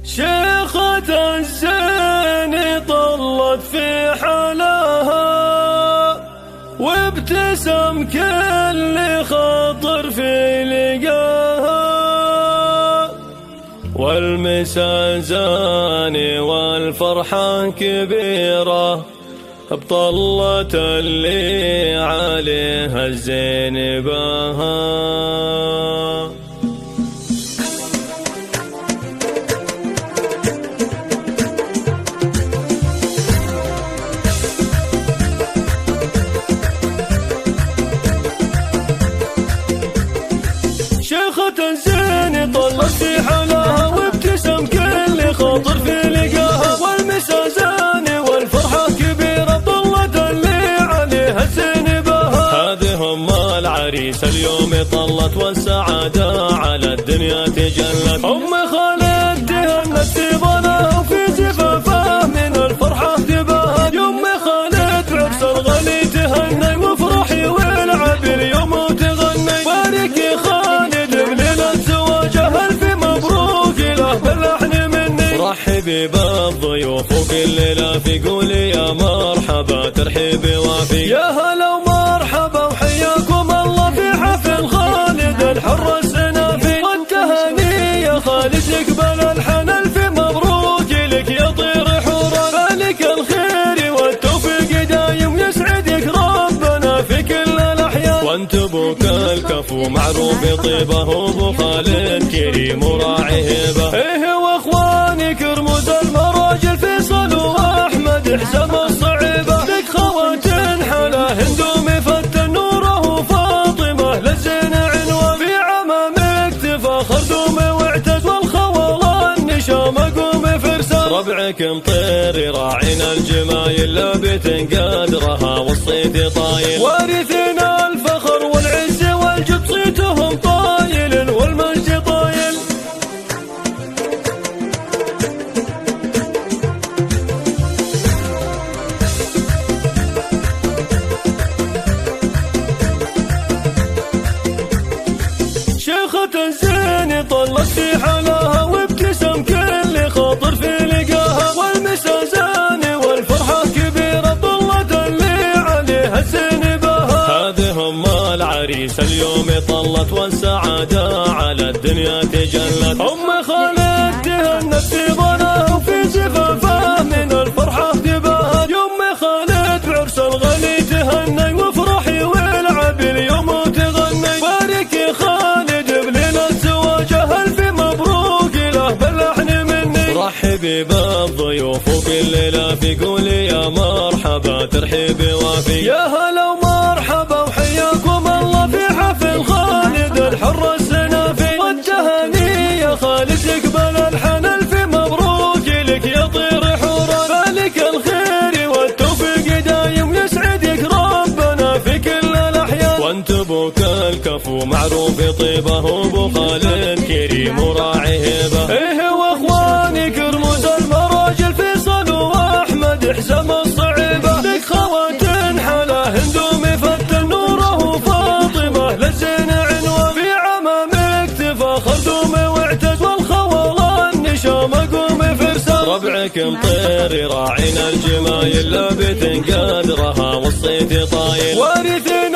شيخة الزين طلت في حلاها وابتسم كل خاطر في لقاها، والمسا زاني والفرحة كبيرة بطلة اللي عليها الزين باها. شيخة الزين طلت في حلاها وابتسم كل خاطر في لقاها، والمسا زاني والفرحة كبيرة طلت اللي عليها الزين باها. هذه هم العريس اليوم طلت والسعادة على الدنيا تجلت. أم خالد تهنت في ظنها وفي زفافها من الفرحة تباها. يوم خالد بعرس الغالي تهني وافرحي والعب اليوم وتغني. بارك يا خالد بليلة زواجه ألف مبروك له باللحن مني. رحبي بالضيوف وكل لافي قولي يا مرحبا ترحيبي وافي. يا هلا ومرحبا وحياكم الله في حفل خالد الحر السنافي. والتهاني يا خالد يقبل الحن ألف مبروك لك يا طير حورا. فالك الخير والتوفيق دايم يسعدك ربنا في كل الأحيان. وانت ابوك الكفو معروف طيبه وابو خالد كريم وراعي هبه. ايه واخوانك رموز المراجل فيصل واحمد حسام الصعيبه. لك خوات حلا هندومي فتن نوره وفاطمه للزين عنوان. في عمامك تفاخر دومي واعتز والخوالان نشام قومي فرسان. ربعك مطير راعينا الجمايل لابت قادرها والصيد طايل. وارثنا الفخر والعز والجد صيتهم طايل والمجد طايل. شيخة الزين طلت في حلاها وابتسم كل خاطر في لقاها، والمسا زاني والفرحة كبيرة طلت اللي عليها الزين باها. هذه هم العريس اليوم طلت والسعادة على الدنيا تجلت. أم خالد تهنت في ظنها وفي زفافها من الفرحة تباها. يوم خالد بعرس الغالي تهني وافرحي والعب اليوم وتغني. بارك يا خالد بليلة زواجه ألف مبروك له باللحن مني. رحبي بالضيوف وكل لافي قولي يا مرحبا ترحيبي وافي. يا هلا ومرحبا وحياكم الله في حفل خالد الحر السنافي. والتهاني يا خالد يقبل الحن ألف مبروك لك يا طير حورا. فالك الخير والتوفيق دايم يسعدك ربنا في كل الأحيان. وانت ابوك الكفو معروف طيبه وابو خالد كريم وراعي هبه. ايه واخوانك رموز المراجل فيصل واحمد حسام الصعيبه. لك خوات حلا هندومي فتن نوره وفاطمه للزين عنوان. في عمامك تفاخر دومي واعتز والخوالان نشام قومي فرسان. ربعك مطير راعينا الجمايل لابت قادرها والصيد طايل. وارثنا